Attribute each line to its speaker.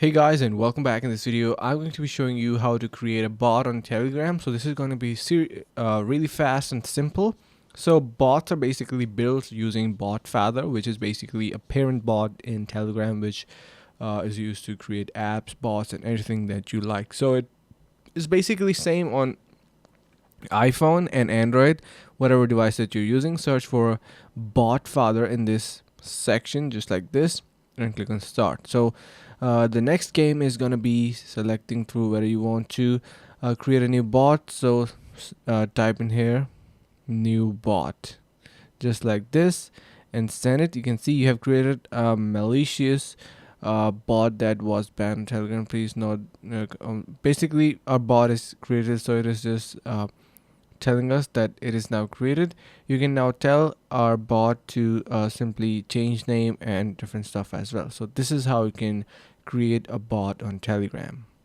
Speaker 1: Hey guys, and welcome back. In this video I'm going to be showing you how to create a bot on Telegram. So this is going to be really fast and simple. So bots are basically built using BotFather, which is basically a parent bot in Telegram, which is used to create apps, bots, and everything that you like. So it is basically same on iPhone and Android, whatever device that you're using. Search for BotFather in this section, just like this, and click on Start. So the next game is gonna be selecting through whether you want to create a new bot. So type in here new bot, just like this, and send it. You can see you have created a malicious bot that was banned on Telegram. Please note, basically our bot is created, so it is just telling us that it is now created. You can now tell our bot to simply change name and different stuff as well. So this is how you can create a bot on Telegram.